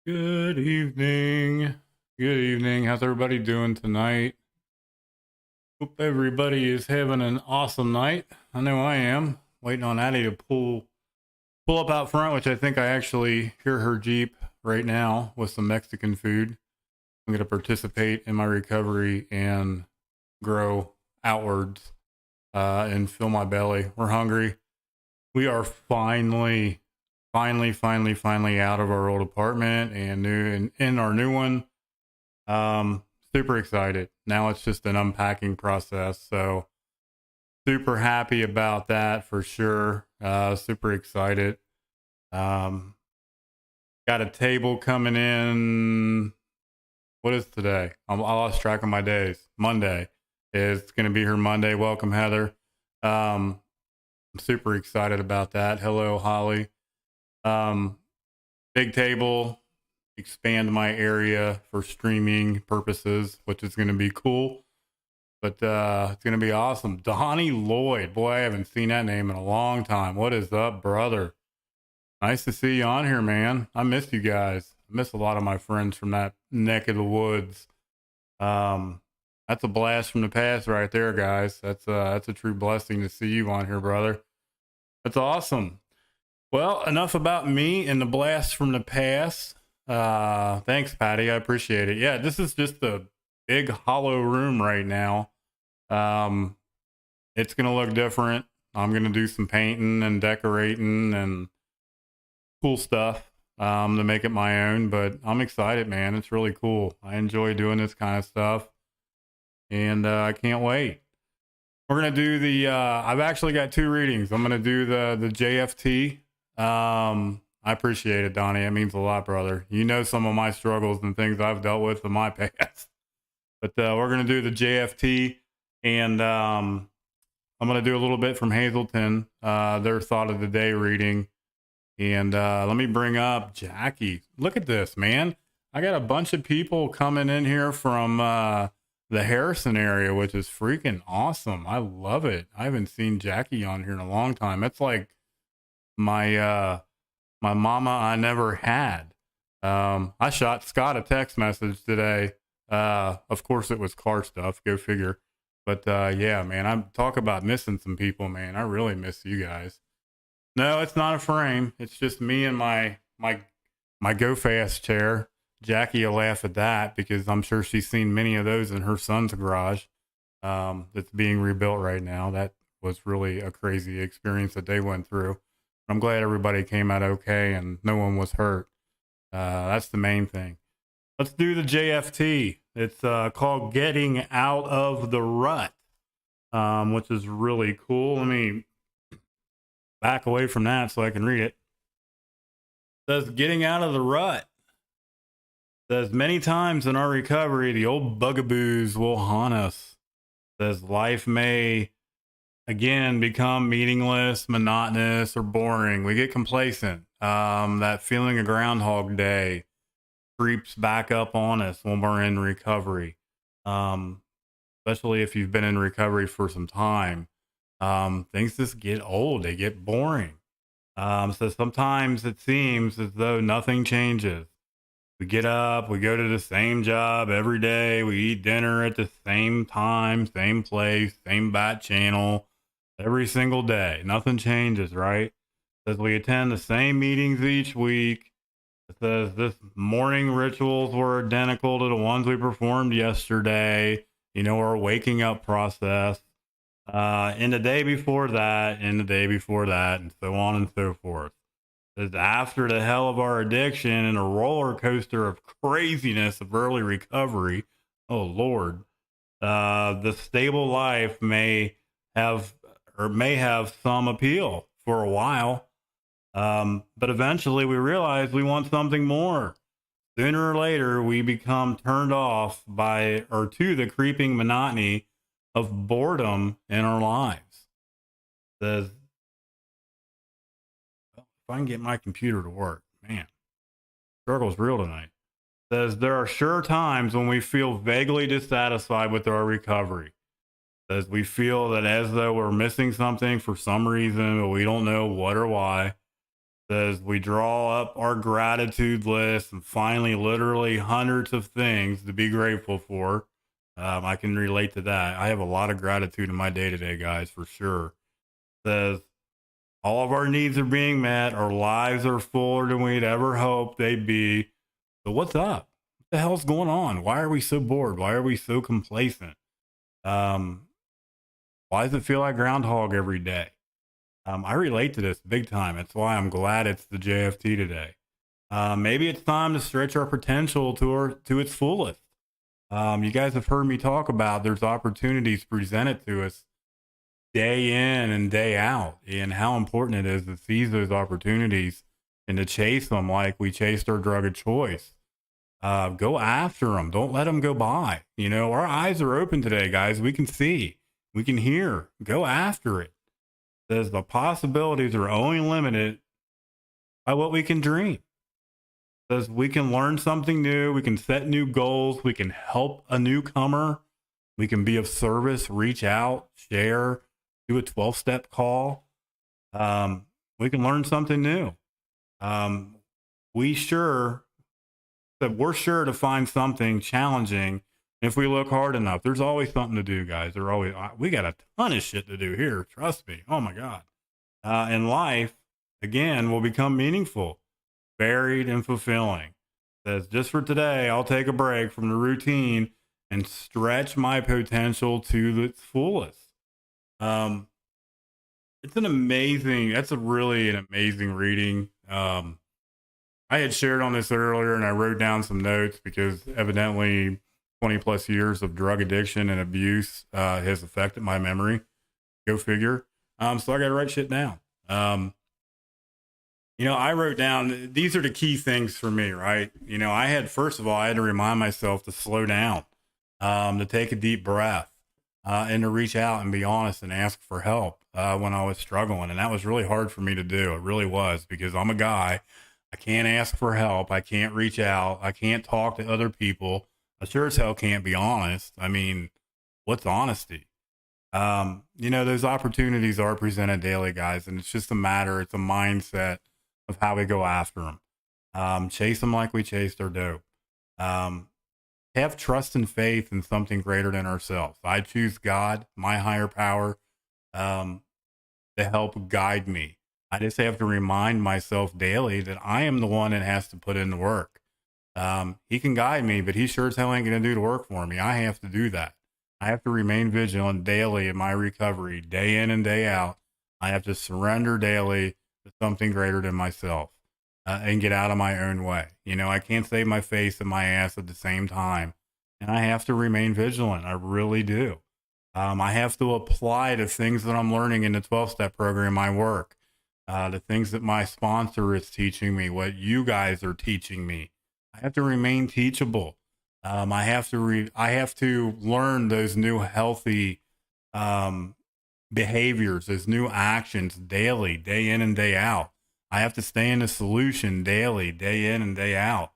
Good evening. Good evening. How's everybody doing tonight? Hope everybody is having an awesome night. I know I am. Waiting on Addie to pull up out front, which I think I actually hear her Jeep right now with some Mexican food. I'm going to participate in my recovery and grow outwards and fill my belly. We're hungry. We are finally out of our old apartment and in our new one. Super excited. Now it's just an unpacking process. So super happy about that for sure. Super excited. Um, got a table coming in. What is today? I lost track of my days. Monday is going to be her Monday. Welcome, Heather. I'm super excited about that. Hello, Holly. Um, Big table, expand my area for streaming purposes, which is going to be cool. But it's going to be awesome. Donnie Lloyd. Boy, I haven't seen that name in a long time. What is up, brother? Nice to see you on here, man. I miss you guys. I miss a lot of my friends from that neck of the woods. That's a blast from the past right there, guys. That's a true blessing to see you on here, brother. That's awesome. Well, enough about me and the blast from the past. Thanks, Patty. I appreciate it. Yeah, this is just a big hollow room right now. It's going to look different. I'm going to do some painting and decorating and cool stuff to make it my own. But I'm excited, man. It's really cool. I enjoy doing this kind of stuff. And I can't wait. We're going to do the, I've actually got two readings. I'm going to do the JFT. I appreciate it, Donnie. It means a lot, brother. You know some of my struggles and things I've dealt with in my past. But we're going to do the JFT, and I'm going to do a little bit from Hazelton, their thought of the day reading. And let me bring up Jackie. Look at this, man. I got a bunch of people coming in here from the Harrison area, which is freaking awesome. I love it. I haven't seen Jackie on here in a long time. It's like my mama I never had. I shot Scott a text message today. Of course it was car stuff, go figure. But yeah, man, I'm talk about missing some people, man. I really miss you guys. No, it's not a frame. It's just me and my go fast chair. Jackie will laugh at that because I'm sure she's seen many of those in her son's garage. That's being rebuilt right now. That was really a crazy experience that they went through. I'm glad everybody came out okay and no one was hurt. That's the main thing. Let's do the JFT. It's called Getting Out of the Rut, which is really cool. Let me back away from that so I can read it. It says, Getting Out of the Rut. It says, many times in our recovery, the old bugaboos will haunt us. It says, life may again become meaningless, monotonous, or boring. We get complacent. That feeling of Groundhog Day creeps back up on us when we're in recovery, especially if you've been in recovery for some time. Things just get old. They get boring. So sometimes it seems as though nothing changes. We get up, we go to the same job every day. We eat dinner at the same time, same place, same bat channel every single day. Nothing changes, right? It says we attend the same meetings each week. It says this morning rituals were identical to the ones we performed yesterday. You know, our waking up process. And the day before that, and the day before that, and so on and so forth. It says after the hell of our addiction and a roller coaster of craziness of early recovery, oh Lord, the stable life may have some appeal for a while. But eventually we realize we want something more. Sooner or later, we become turned off to the creeping monotony of boredom in our lives. It says, if I can get my computer to work, man, struggle's real tonight. It says, there are sure times when we feel vaguely dissatisfied with our recovery. Says we feel that as though we're missing something for some reason, but we don't know what or why. Says we draw up our gratitude list and finally literally hundreds of things to be grateful for. I can relate to that. I have a lot of gratitude in my day to day, guys, for sure. Says all of our needs are being met. Our lives are fuller than we'd ever hoped they'd be. So what's up? What the hell's going on? Why are we so bored? Why are we so complacent? Um, why does it feel like Groundhog every day? I relate to this big time. That's why I'm glad it's the JFT today. Maybe it's time to stretch our potential to its fullest. You guys have heard me talk about there's opportunities presented to us day in and day out, and how important it is to seize those opportunities and to chase them like we chased our drug of choice. Go after them. Don't let them go by. You know, our eyes are open today, guys. We can see, we can hear. Go after it. Says the possibilities are only limited by what we can dream. Says we can learn something new. We can set new goals. We can help a newcomer. We can be of service, reach out, share, do a 12-step call. We can learn something new. We're sure to find something challenging if we look hard enough. There's always something to do, guys. We got a ton of shit to do here. Trust me. Oh my God. And life, again, will become meaningful, varied, and fulfilling. Says just for today, I'll take a break from the routine and stretch my potential to its fullest. That's really an amazing reading. I had shared on this earlier and I wrote down some notes because evidently 20 plus years of drug addiction and abuse has affected my memory. Go figure. So I got to write shit down. I wrote down, these are the key things for me, right? First of all, I had to remind myself to slow down, to take a deep breath, and to reach out and be honest and ask for help when I was struggling. And that was really hard for me to do. It really was, because I'm a guy. I can't ask for help. I can't reach out. I can't talk to other people. I sure as hell can't be honest. I mean, what's honesty? Those opportunities are presented daily, guys, and it's just it's a mindset of how we go after them. Chase them like we chased our dope. Have trust and faith in something greater than ourselves. I choose God, my higher power, to help guide me. I just have to remind myself daily that I am the one that has to put in the work. He can guide me, but he sure as hell ain't going to do the work for me. I have to do that. I have to remain vigilant daily in my recovery, day in and day out. I have to surrender daily to something greater than myself, and get out of my own way. I can't save my face and my ass at the same time. And I have to remain vigilant. I really do. I have to apply the things that I'm learning in the 12-step program, my work, the things that my sponsor is teaching me, what you guys are teaching me. I have to remain teachable. I have to learn those new healthy behaviors, those new actions daily, day in and day out. I have to stay in the solution daily, day in and day out.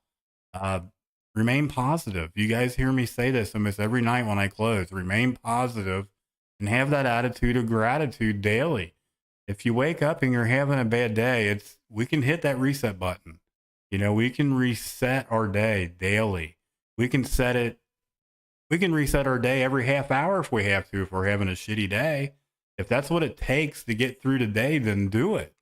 Remain positive. You guys hear me say this almost every night when I close. Remain positive and have that attitude of gratitude daily. If you wake up and you're having a bad day, we can hit that reset button. We can reset our day daily. We can reset our day every half hour if we have to, if we're having a shitty day. If that's what it takes to get through the day, then do it.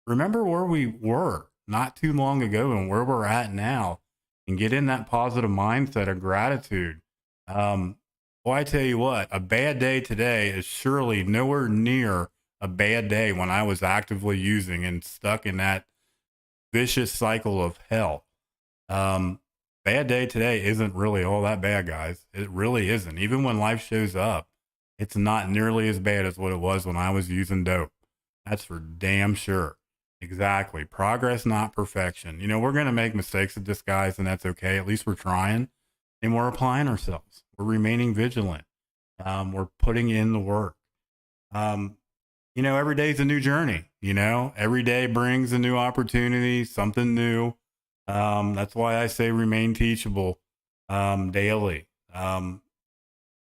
Remember where we were not too long ago and where we're at now, and get in that positive mindset of gratitude. I tell you what, a bad day today is surely nowhere near a bad day when I was actively using and stuck in that vicious cycle of hell. Bad day today isn't really all that bad, guys. It really isn't. Even when life shows up, it's not nearly as bad as what it was when I was using dope. That's for damn sure. Exactly. Progress, not perfection. We're going to make mistakes at this, guys, and that's okay. At least we're trying, and we're applying ourselves. We're remaining vigilant. We're putting in the work. Every day is a new journey. Every day brings a new opportunity, something new. That's why I say remain teachable daily. I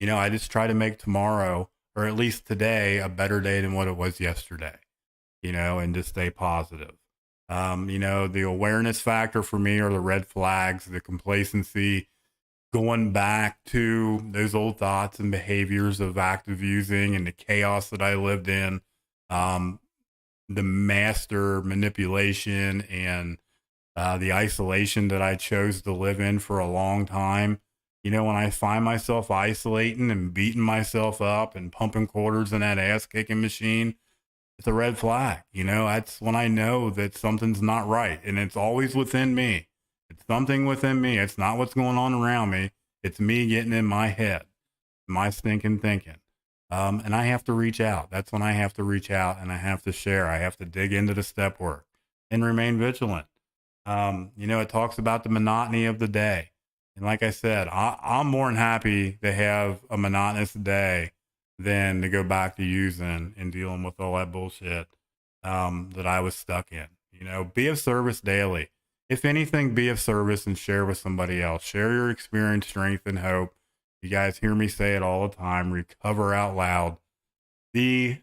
just try to make tomorrow, or at least today, a better day than what it was yesterday. and just stay positive. The awareness factor for me are the red flags, the complacency, going back to those old thoughts and behaviors of active using and the chaos that I lived in, um, the master manipulation and the isolation that I chose to live in for a long time. When I find myself isolating and beating myself up and pumping quarters in that ass kicking machine, it's a red flag. That's when I know that something's not right. And it's always within me. It's something within me. It's not what's going on around me. It's me getting in my head, my stinking thinking. And I have to reach out. That's when I have to reach out and I have to share. I have to dig into the step work and remain vigilant. It talks about the monotony of the day. And like I said, I'm more than happy to have a monotonous day than to go back to using and dealing with all that bullshit that I was stuck in. Be of service daily. If anything, be of service and share with somebody else. Share your experience, strength, and hope. You guys hear me say it all the time. Recover out loud. The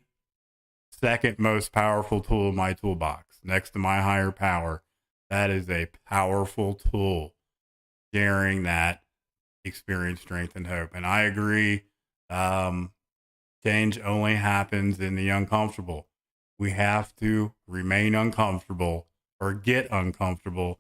second most powerful tool in my toolbox, next to my higher power. That is a powerful tool. Sharing that experience, strength, and hope. And I agree. Change only happens in the uncomfortable. We have to remain uncomfortable or get uncomfortable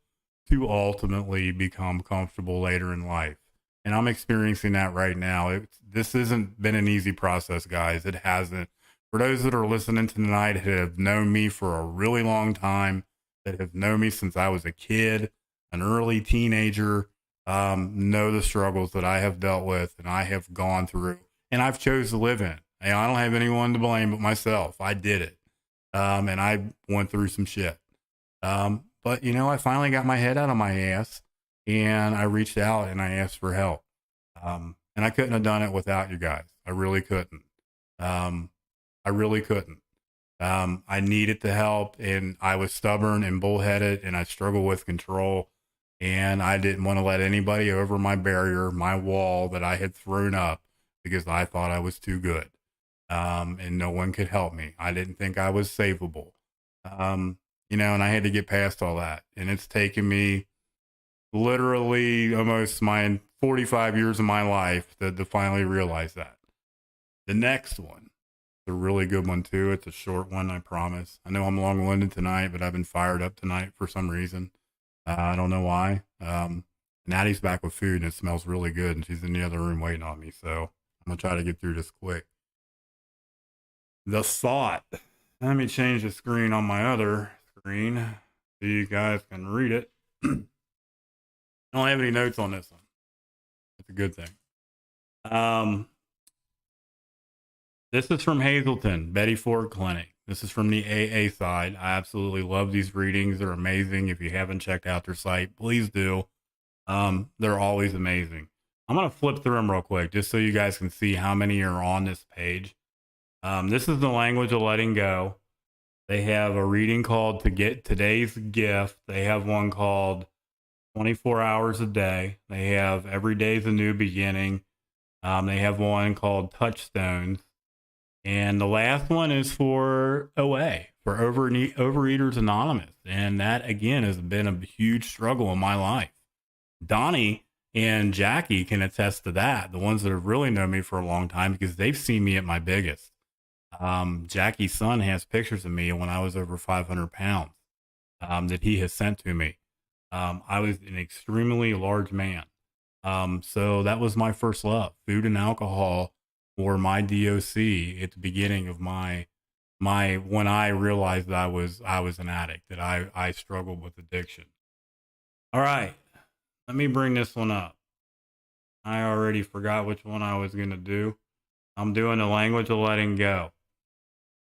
to ultimately become comfortable later in life. And I'm experiencing that right now. This hasn't been an easy process, guys. It hasn't. For those that are listening tonight who have known me for a really long time, that have known me since I was a kid, an early teenager, know the struggles that I have dealt with and I have gone through and I've chose to live in. I don't have anyone to blame but myself. I did it. And I went through some shit. But I finally got my head out of my ass and I reached out and I asked for help. And I couldn't have done it without you guys. I really couldn't. I really couldn't. I needed the help and I was stubborn and bullheaded and I struggled with control and I didn't want to let anybody over my barrier, my wall that I had thrown up because I thought I was too good. And no one could help me. I didn't think I was savable. And I had to get past all that. And it's taken me literally almost my 45 years of my life to finally realize that. The next one, a really good one too. It's a short one, I promise. I know I'm long-winded tonight, but I've been fired up tonight for some reason. I don't know why. Natty's back with food and it smells really good and she's in the other room waiting on me. So I'm going to try to get through this quick. The thought. Let me change the screen on my other screen so you guys can read it. I don't have any notes on this one. That's a good thing. This is from Hazleton, Betty Ford Clinic. This is from the AA side. I absolutely love these readings. They're amazing. If you haven't checked out their site, please do. They're always amazing. I'm going to flip through them real quick just so you guys can see how many are on this page. This is the language of letting go. They have a reading called To Get Today's Gift. They have one called 24 Hours a Day. They have Every Day is a New Beginning. They have one called Touchstones. And the last one is for OA, for Overeaters Anonymous. And that, again, has been a huge struggle in my life. Donnie and Jackie can attest to that, the ones that have really known me for a long time, because they've seen me at my biggest. Jackie's son has pictures of me when I was over 500 pounds that he has sent to me. I was an extremely large man. So that was my first love, food and alcohol, or my DOC at the beginning of my when I realized that I was an addict, that I struggled with addiction. All right, let me bring this one up. I already forgot which one I was going to do. I'm doing the language of letting go.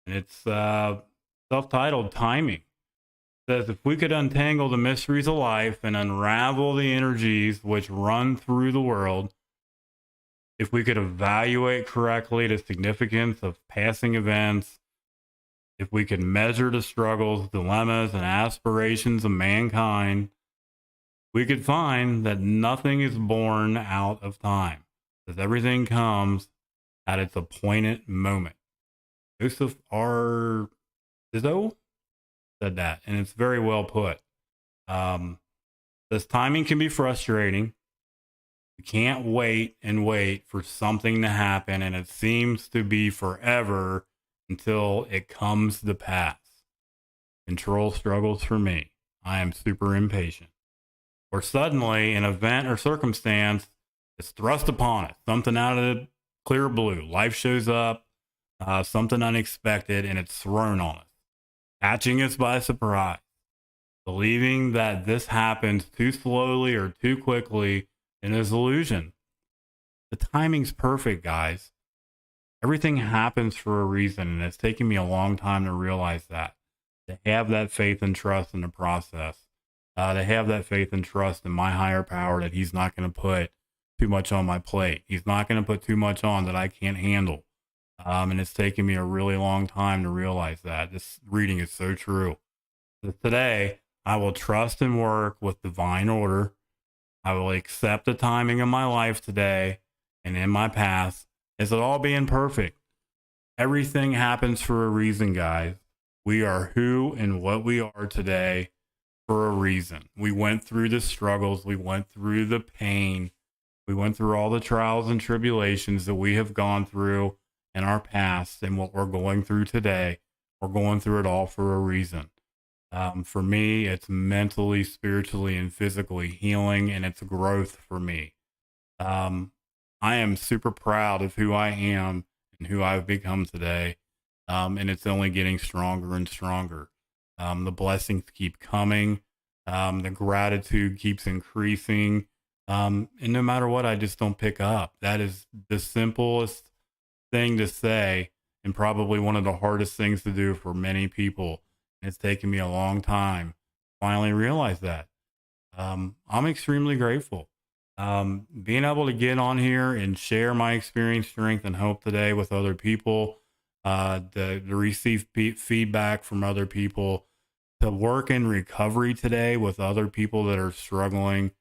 And it's self-titled Timing. It says, if we could untangle the mysteries of life and unravel the energies which run through the world, if we could evaluate correctly the significance of passing events, if we could measure the struggles, dilemmas, and aspirations of mankind, we could find that nothing is born out of time, that everything comes at its appointed moment. Joseph R. Zizzo said that, and it's very well put. Um, this timing can be frustrating. You can't wait and wait for something to happen, and it seems to be forever until it comes to pass. Control struggles for me. I am super impatient. Or suddenly, an event or circumstance is thrust upon us, something out of the clear blue. Life shows up, something unexpected, and it's thrown on us, catching us by surprise. Believing that this happens too slowly or too quickly is illusion. The timing's perfect, guys. Everything happens for a reason, and it's taken me a long time to realize that. To have that faith and trust in the process. To have that faith and trust in my higher power that he's not going to put too much on my plate. He's not going to put too much on that I can't handle. And it's taken me a really long time to realize that. This reading is so true. So today, I will trust and work with divine order. I will accept the timing of my life today and in my past as it all being perfect. Everything happens for a reason, guys. We are who and what we are today for a reason. We went through the struggles. We went through the pain. We went through all the trials and tribulations that we have gone through in our past and what we're going through today. We're going through it all for a reason. For me, it's mentally, spiritually, and physically healing, and it's growth for me. I am super proud of who I am and who I've become today, and it's only getting stronger and stronger. The blessings keep coming. The gratitude keeps increasing. And no matter what, I just don't pick up. That is the simplest thing to say, and probably one of the hardest things to do for many people. It's taken me a long time to finally realize that. I'm extremely grateful. Being able to get on here and share my experience, strength, and hope today with other people, to receive feedback from other people, to work in recovery today with other people that are struggling,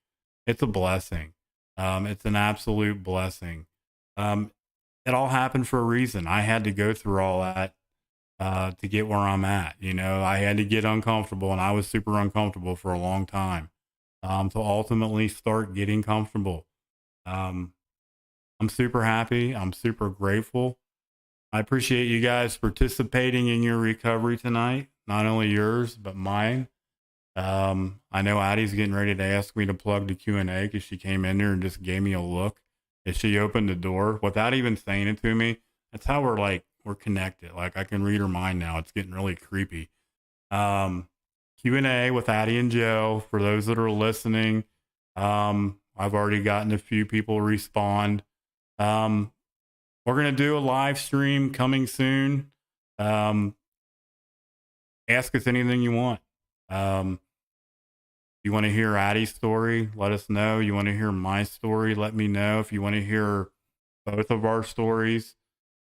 it's a blessing. It's an absolute blessing. It all happened for a reason. I had to go through all that to get where I'm at. You know, I had to get uncomfortable, and I was super uncomfortable for a long time to ultimately start getting comfortable. Um, I'm super happy. I'm super grateful. I appreciate you guys participating in your recovery tonight, not only yours, but mine. I know Addie's getting ready to ask me to plug the Q&A because she came in there and just gave me a look as she opened the door without even saying it to me. That's how we're connected. Like I can read her mind now. It's getting really creepy. Q&A with Addie and Joe for those that are listening. I've already gotten a few people respond. We're going to do a live stream coming soon. Ask us anything you want. You want to hear Addie's story? Let us know. You want to hear my story? Let me know. If you want to hear both of our stories,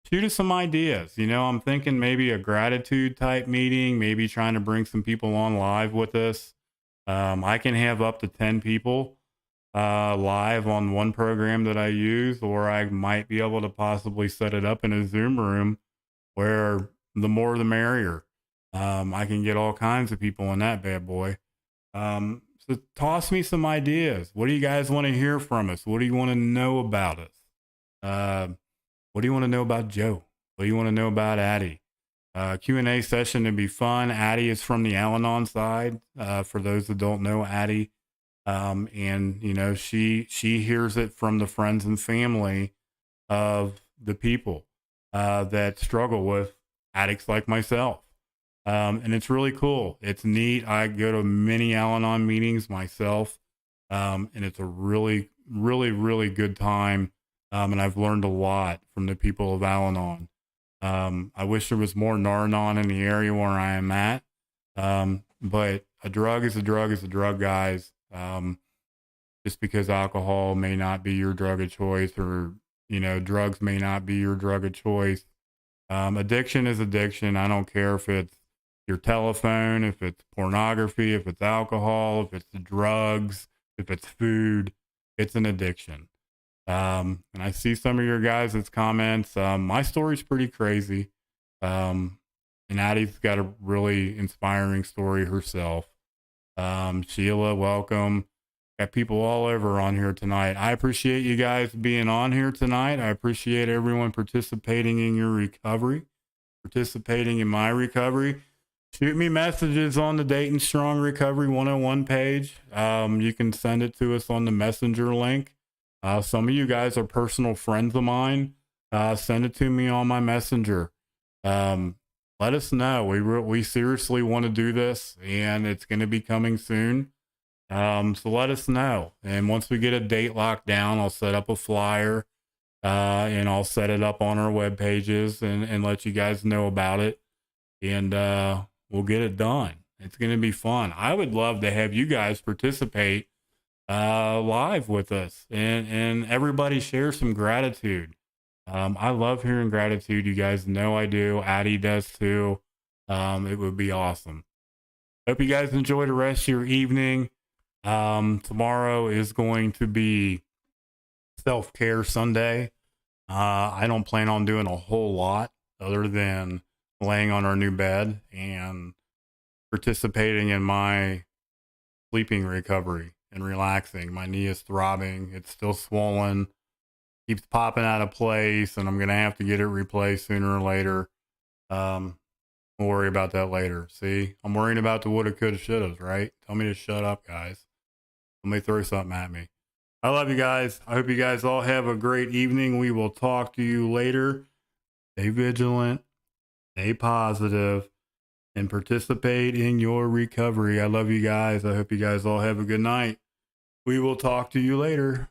shoot us some ideas. You know, I'm thinking maybe a gratitude type meeting, maybe trying to bring some people on live with us. I can have up to 10 people live on one program that I use, or I might be able to possibly set it up in a Zoom room where the more the merrier. I can get all kinds of people in that bad boy. So toss me some ideas. What do you guys want to hear from us? What do you want to know about us? What do you want to know about Joe? What do you want to know about Addie? Q&A session to be fun. Addie is from the Al-Anon side. For those that don't know Addie, and you know, she hears it from the friends and family of the people that struggle with addicts like myself. And it's really cool. It's neat. I go to many Al-Anon meetings myself. And it's a really, really, really good time. And I've learned a lot from the people of Al-Anon. I wish there was more Nar-Anon in the area where I am at. But a drug is a drug is a drug, guys. Just because alcohol may not be your drug of choice, or, you know, drugs may not be your drug of choice. Addiction is addiction. I don't care if it's your telephone, if it's pornography, if it's alcohol, if it's drugs, if it's food, it's an addiction. And I see some of your guys' comments. My story's pretty crazy. And Addie's got a really inspiring story herself. Sheila, welcome. Got people all over on here tonight. I appreciate you guys being on here tonight. I appreciate everyone participating in your recovery, participating in my recovery. Shoot me messages on the Dayton Strong Recovery 101 page. You can send it to us on the messenger link. Some of you guys are personal friends of mine. Send it to me on my messenger. Let us know. We seriously want to do this, and it's going to be coming soon. So let us know. And once we get a date locked down, I'll set up a flyer, and I'll set it up on our web pages and let you guys know about it. And we'll get it done. It's going to be fun. I would love to have you guys participate live with us, and everybody share some gratitude. I love hearing gratitude. You guys know I do. Addie does too. It would be awesome. Hope you guys enjoy the rest of your evening. Tomorrow is going to be Self-Care Sunday. I don't plan on doing a whole lot other than laying on our new bed and participating in my sleeping recovery and relaxing. My knee is throbbing. It's still swollen. Keeps popping out of place, and I'm going to have to get it replaced sooner or later. We'll worry about that later. See, I'm worrying about the woulda, coulda, shouldas, right? Tell me to shut up, guys. Let me throw something at me. I love you guys. I hope you guys all have a great evening. We will talk to you later. Stay vigilant, stay positive, and participate in your recovery. I love you guys. I hope you guys all have a good night. We will talk to you later.